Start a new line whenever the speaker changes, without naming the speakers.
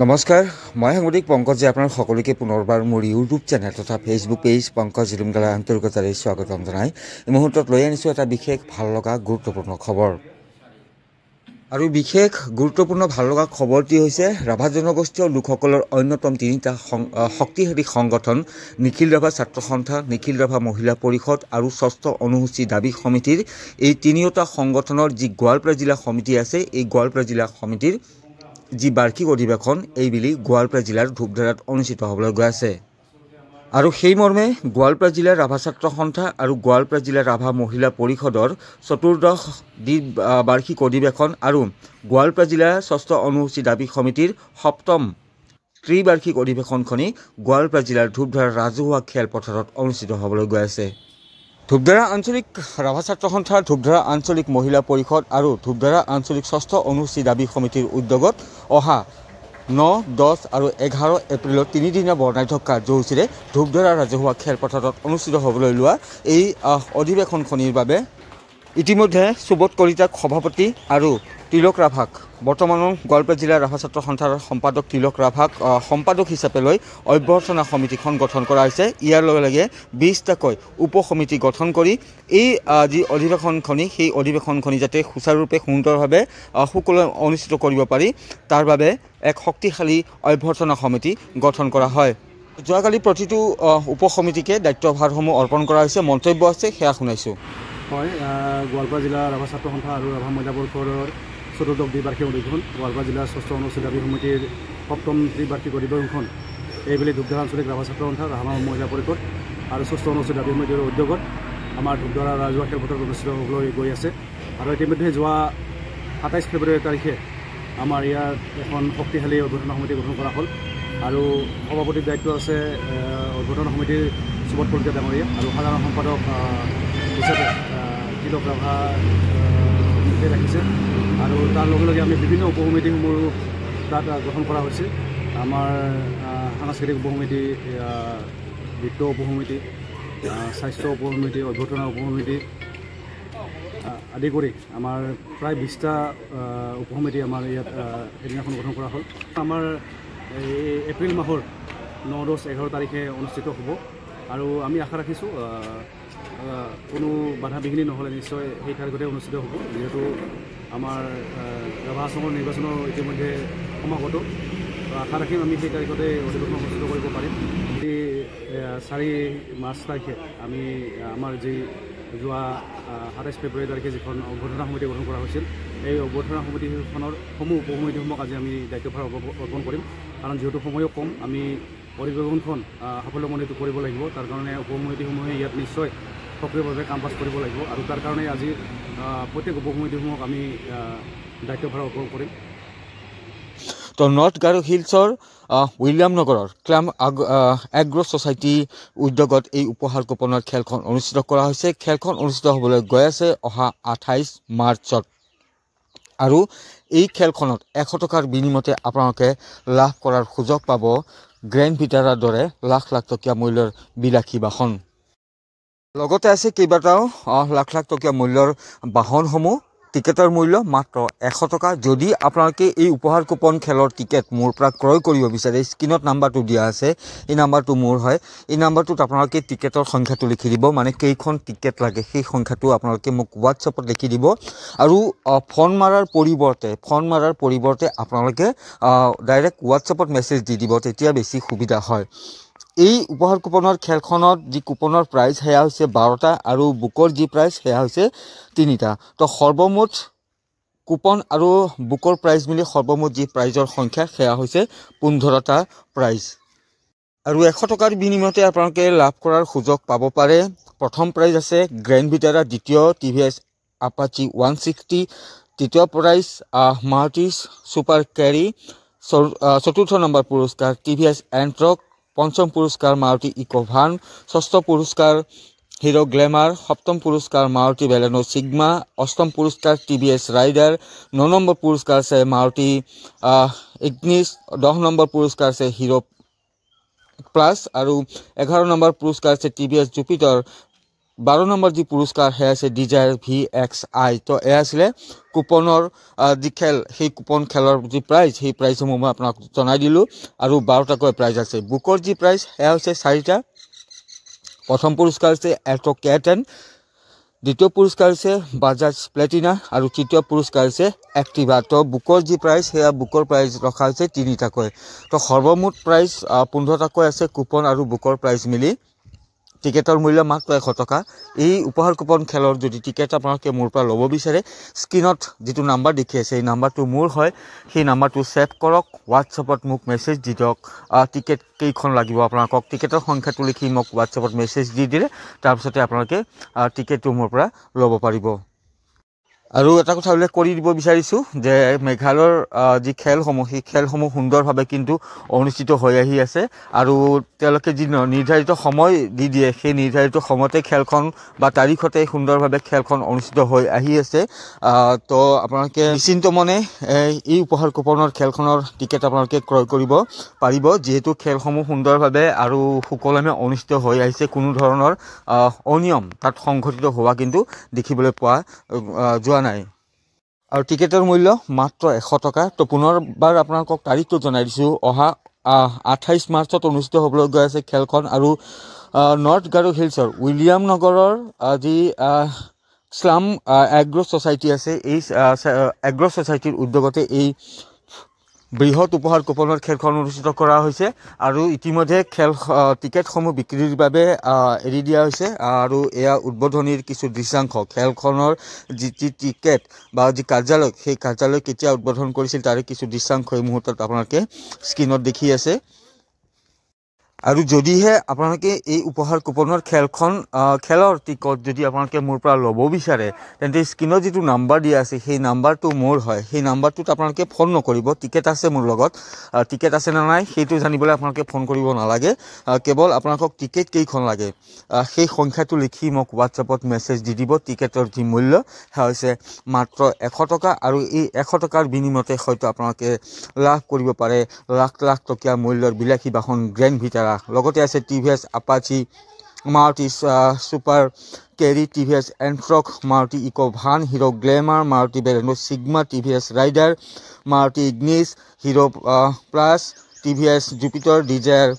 নমস্কাৰ মই সাংবাদিক পংকজে আপোনাৰ সকলোকে পুনৰবাৰ মোৰ ইউটিউব চেনেল তথা ফেচবুক পেজ পংকজ জিলুমগালাৰ আন্তৰিকতাৰে স্বাগতম জনাই এই মুহূৰ্তত লৈ আনিছোঁ এটা বিশেষ ভাল লগা গুৰুত্বপূৰ্ণ খবৰ আৰু বিশেষ গুৰুত্বপূৰ্ণ ভাল লগা খবৰটি হৈছে ৰাভা জনগোষ্ঠীয় লোকসকলৰ অন্যতম তিনিটা শক্তিশালী সংগঠন নিখিল ৰাভা ছাত্ৰ সন্থা নিখিল ৰাভা মহিলা পৰিষদ আৰু ষষ্ঠ অনুসূচী দাবী সমিতিৰ এই তিনিওটা সংগঠনৰ যি গোৱালপাৰা জিলা সমিতি আছে এই গোৱালপাৰা জিলা সমিতিৰ যি বাৰ্ষিক অধিৱেশন এইবেলি গোৱালপাৰা জিলাৰ ধূপধাৰাত অনুষ্ঠিত হ'বলৈ গৈ আছে আৰু সেই মৰ্মে গোৱালপাৰা জিলাৰ ৰাভা ছাত্ৰ সন্থা আৰু গোৱালপাৰা জিলাৰ ৰাভা মহিলা পৰিষদৰ চতুৰ্দশ বাৰ্ষিক অধিৱেশন আৰু গোৱালপাৰা জিলাৰ ষষ্ঠ অনুসূচী দাবী সমিতিৰ সপ্তম ত্ৰিবাৰ্ষিক অধিৱেশনখনি গোৱালপাৰা জিলাৰ ধূপধাৰা ৰাজহুৱা খেলপথাৰত অনুষ্ঠিত হ'বলৈ গৈ আছে ধূপধাৰা আঞ্চলিক ৰাভা ছাত্ৰ সন্থাৰ ধূপধাৰা আঞ্চলিক মহিলা পৰিষদ আৰু ধূপধাৰা আঞ্চলিক ষষ্ঠ অনুসূচী দাবী সমিতিৰ উদ্যোগত অহা 9, 10 আৰু 11 এপ্ৰিলত তিনিদিনীয়া বৰ্ণাঢ্য কাৰ্যসূচীৰে ধূপধাৰা ৰাজহুৱা খেলপথাৰত অনুষ্ঠিত হ'বলৈ লোৱা এই অধিৱেশনখনিৰ বাবে ইতিমধ্যে সুবোধ কলিতাক সভাপতি আৰু তিলক ৰাভাক বৰ্তমানৰ গোৱালপাৰা জিলাৰ ৰাভা ছাত্ৰ সন্থাৰ সম্পাদক তিলক ৰাভাক সম্পাদক হিচাপে লৈ অভ্যৰ্থনা সমিতিখন গঠন কৰা হৈছে ইয়াৰ লগে লগে 20টাকৈ উপ সমিতি গঠন কৰি এই যি অধিৱেশনখনি সেই অধিৱেশনখনি যাতে সুচাৰুৰূপে সুন্দৰভাৱে সকলোৱে অনুষ্ঠিত কৰিব পাৰি তাৰ বাবে এক শক্তিশালী অভ্যৰ্থনা সমিতি গঠন কৰা হয় যোৱাকালি প্ৰতিটো উপ সমিতিকে দায়িত্বভাৰসমূহ অৰ্পণ কৰা হৈছে মন্তব্য আছে সেয়া শুনাইছোঁ
হয় গোৱালপাৰা জিলা ৰাভা ছাত্ৰ সন্থা আৰু ৰাভা মহিলা পৰিষদৰ চতুৰ্দশ দ্বিবাৰ্ষিক অধিৱেশন গোৱালপাৰা জিলাৰ ষষ্ঠ অনুসূচী দাবী সমিতিৰ সপ্তম ত্ৰিবাৰ্ষিক অধিৱেশনখন এইবেলি ধূপধাৰা আঞ্চলিক ৰাভা ছাত্ৰ সন্থা ৰাভা মহিলা পৰিষদ আৰু ষষ্ঠ অনুসূচী দাবী সমিতিৰ উদ্যোগত আমাৰ ধূপধাৰা ৰাজহুৱা খেলপথাৰত অনুষ্ঠিত হ'বলৈ গৈ আছে আৰু ইতিমধ্যে যোৱা 27 ফেব্ৰুৱাৰী তাৰিখে আমাৰ ইয়াত এখন শক্তিশালী অভ্যৰ্থনা সমিতি গঠন কৰা হ'ল আৰু সভাপতিৰ দায়িত্ব আছে অভ্যৰ্থনা সমিতিৰ সুবোধ কলিতা ডাঙৰীয়া আৰু সাধাৰণ সম্পাদক হিচাপে তিলক ৰাভা ৰাখিছে আৰু তাৰ লগে লগে আমি বিভিন্ন উপসমিতিসমূহ তাত গঠন কৰা হৈছে আমাৰ সাংস্কৃতিক উপসমিতি বিত্ত উপসমিতি স্বাস্থ্য উপসমিতি অভ্যৰ্থনা উপসমিতি আদি কৰি আমাৰ প্ৰায় 20টা উপসমিতি আমাৰ ইয়াত সেইদিনাখন গঠন কৰা হ'ল আমাৰ এপ্ৰিল মাহৰ 9, 10, 11 তাৰিখে অনুষ্ঠিত হ'ব আৰু আমি আশা ৰাখিছোঁ কোনো বাধা বিঘিনি নহ'লে নিশ্চয় সেই তাৰিখতে অনুষ্ঠিত হ'ব যিহেতু আমাৰ ৰাভা আসামৰ নিৰ্বাচনৰ ইতিমধ্যে সমাগত আশা ৰাখিম আমি সেই তাৰিখতে অধিৱেশন অনুষ্ঠিত কৰিব পাৰিম 4 মাৰ্চ তাৰিখে আমি আমাৰ যি যোৱা 27 ফেব্ৰুৱাৰী তাৰিখে যিখন অভ্যৰ্থনা সমিতি গঠন কৰা হৈছিল এই অভ্যৰ্থনা সমিতিখনৰ উপসমিতিসমূহক আজি আমি দায়িত্বভাৰ অৰ্পণ কৰিম কাৰণ যিহেতু সময়ো কম আমি অধিৱেশনখন সাফল্যমণ্ডিত কৰিব লাগিব তাৰ কাৰণে উপসমিতিসমূহে ইয়াত নিশ্চয় সক্ৰিয়ভাৱে কাম কাজ কৰিব লাগিব আৰু তাৰ কাৰণে আজি প্ৰত্যেক উপসমিতিসমূহক আমি দায়িত্বভাৰ অৰ্পণ কৰিম
তো নৰ্থ গাৰো হিলছৰ উইলিয়াম নগৰৰ ক্লাম এগ্ৰ' ছ'চাইটি উদ্যোগত এই উপহাৰ কুপনৰ খেলখন অনুষ্ঠিত কৰা হৈছে খেলখন অনুষ্ঠিত হ'বলৈ গৈ আছে অহা 28 মাৰ্চত আৰু এই খেলখনত 100 টকাৰ বিনিময়তে আপোনালোকে লাভ কৰাৰ সুযোগ পাব গ্ৰেণ্ড ভিটাৰাৰ দৰে লাখ লাখ টকীয়া মূল্যৰ বিলাসী বাহন লগতে আছে কেইবাটাও লাখ লাখ টকীয়া মূল্যৰ বাহনসমূহ টিকেটৰ মূল্য মাত্ৰ 100 টকা যদি আপোনালোকে এই উপহাৰ কুপন খেলৰ টিকেট মোৰ পৰা ক্ৰয় কৰিব বিচাৰে স্ক্ৰীনত নাম্বাৰটো দিয়া আছে এই নাম্বাৰটো মোৰ হয় এই নাম্বাৰটোত আপোনালোকে টিকেটৰ সংখ্যাটো লিখি দিব মানে কেইখন টিকেট লাগে সেই সংখ্যাটো আপোনালোকে মোক হোৱাটছআপত লিখি দিব আৰু ফোন মাৰাৰ পৰিৱৰ্তে আপোনালোকে ডাইৰেক্ট হোৱাটছআপত মেছেজ দি দিব তেতিয়া বেছি সুবিধা হয় এই উপহাৰ কুপনৰ খেলখনত যি কুপনৰ প্ৰাইজ সেয়া হৈছে 12টা আৰু বুকৰ যি প্ৰাইজ সেয়া হৈছে 3টা তো সৰ্বমুঠ কুপন আৰু বুকৰ প্ৰাইজ মিলি সৰ্বমুঠ যি প্ৰাইজৰ সংখ্যা সেয়া হৈছে 15টা প্ৰাইজ আৰু 100 টকাৰ বিনিময়তে আপোনালোকে লাভ কৰাৰ সুযোগ পাব পাৰে প্ৰথম প্ৰাইজ আছে গ্ৰেণ্ড ভিটাৰা দ্বিতীয় টিভিএছ আপাচি 160 তৃতীয় প্ৰাইজ মাৰুতি ছুপাৰ কেৰি চতুৰ্থ নম্বৰ পুৰস্কাৰ টিভিএছ এণ্ট্ৰক পঞ্চম পুৰস্কাৰ মাৰুতি ইকোভান ষষ্ঠ পুৰস্কাৰ হিৰো গ্লেমাৰ সপ্তম পুৰস্কাৰ মাৰুতি বেলেনো সিগমা অষ্টম পুৰস্কাৰ টিভিএছ ৰাইডাৰ 9 নম্বৰ পুৰস্কাৰ আছে মাৰুতি ইগনিছ 10 নম্বৰ পুৰস্কাৰ আছে হিৰো প্লাছ আৰু 11 নম্বৰ পুৰস্কাৰ আছে টিভিএছ জুপিটাৰ 12 নম্বৰ যি পুৰস্কাৰ সেয়া আছে ডিজায়াৰ VXI তো এয়া আছিলে কুপনৰ যি খেল সেই কুপন খেলৰ যি প্ৰাইজ সেই প্ৰাইজসমূহ মই আপোনাক জনাই দিলোঁ আৰু 12টাকৈ প্ৰাইজ আছে বুকৰ যি প্ৰাইজ সেয়া হৈছে 4টা প্ৰথম পুৰস্কাৰ আছে এল্টো K10 দ্বিতীয় পুৰস্কাৰ আছে বাজাজ প্লেটিনা আৰু তৃতীয় পুৰস্কাৰ আছে এক্টিভা তো বুকৰ যি প্ৰাইজ সেয়া বুকৰ প্ৰাইজ ৰখা হৈছে 3টাকৈ তো সৰ্বমুঠ প্ৰাইজ 15টাকৈ আছে কুপন আৰু বুকৰ প্ৰাইজ মিলি টিকেটৰ মূল্য মাত্ৰ 100 টকা এই উপহাৰ কুপন খেলৰ যদি টিকেট আপোনালোকে মোৰ পৰা ল'ব বিচাৰে স্ক্ৰিনত যিটো নাম্বাৰ দেখি আছে এই নাম্বাৰটো মোৰ হয় সেই নাম্বাৰটো ছেভ কৰক হোৱাটছএপত মোক মেছেজ দি দিয়ক টিকেট কেইখন লাগিব আপোনালোকক টিকেটৰ সংখ্যাটো লিখি মোক হোৱাটছএপত মেছেজ দি দিলে তাৰপিছতে আপোনালোকে টিকেটটো মোৰ পৰা ল'ব পাৰিব আৰু এটা কথা উল্লেখ কৰি দিব বিচাৰিছোঁ যে মেঘালয়ৰ যি খেলসমূহ সেই খেলসমূহ সুন্দৰভাৱে কিন্তু অনুষ্ঠিত হৈ আহি আছে আৰু তেওঁলোকে যি নিৰ্ধাৰিত সময় দি দিয়ে সেই নিৰ্ধাৰিত সময়তে খেলখন বা তাৰিখতে সুন্দৰভাৱে খেলখন অনুষ্ঠিত হৈ আহি আছে তো আপোনালোকে নিশ্চিন্ত মনে এই উপহাৰ কুপনৰ খেলখনৰ টিকেট আপোনালোকে ক্ৰয় কৰিব পাৰিব যিহেতু খেলসমূহ সুন্দৰভাৱে আৰু সুকলমে অনুষ্ঠিত হৈ আহিছে কোনো ধৰণৰ অনিয়ম তাত সংঘটিত হোৱা কিন্তু দেখিবলৈ পোৱা যোৱা নাই আৰু টিকেটৰ মূল্য মাত্ৰ 100 টকা তো পুনৰবাৰ আপোনালোকক তাৰিখটো জনাই দিছোঁ অহা 28 মাৰ্চত অনুষ্ঠিত হ'বলৈ গৈ আছে খেলখন আৰু নৰ্থ গাৰো হিলছৰ উইলিয়াম নগৰৰ যি স্লাম এগ্ৰ ছ'চাইটি আছে এই এগ্ৰ ছ'চাইটিৰ উদ্যোগতে এই বৃহৎ উপহাৰ কুপনৰ খেলখন অনুষ্ঠিত কৰা হৈছে আৰু ইতিমধ্যে খেল টিকেটসমূহ বিক্ৰীৰ বাবে এৰি দিয়া হৈছে আৰু এয়া উদ্বোধনীৰ কিছু দৃশ্যাংশ খেলখনৰ যি টিকেট বা যি কাৰ্যালয় সেই কাৰ্যালয় কেতিয়া উদ্বোধন কৰিছিল তাৰে কিছু দৃশ্যাংশ এই মুহূৰ্তত আপোনালোকে স্ক্ৰিনত দেখি আছে আৰু যদিহে আপোনালোকে এই উপহাৰ কুপনৰ খেলৰ টিকট যদি আপোনালোকে মোৰ পৰা ল'ব বিচাৰে তেন্তে স্ক্ৰিনত যিটো নাম্বাৰ দিয়া আছে সেই নাম্বাৰটো মোৰ হয় সেই নাম্বাৰটোত আপোনালোকে ফোন নকৰিব টিকেট আছে মোৰ লগত টিকেট আছে নে নাই সেইটো জানিবলৈ আপোনালোকে ফোন কৰিব নালাগে কেৱল আপোনালোকক টিকেট কেইখন লাগে সেই সংখ্যাটো লিখি মোক হোৱাটছএপত মেছেজ দি দিব টিকেটৰ যি মূল্য সেয়া হৈছে মাত্ৰ 100 টকা আৰু এই 100 টকাৰ বিনিময়তে হয়তো আপোনালোকে লাভ কৰিব পাৰে লাখ লাখ টকীয়া মূল্যৰ বিলাসী বাহন গ্ৰেণ্ড ভিটাৰা লগতে আছে TVS Apache Maruti Super Carry TVS Ntorq Maruti Eeco van Hero Glamour Maruti Baleno Sigma TVS Raider Maruti Ignis Hero plus TVS Jupiter Dzire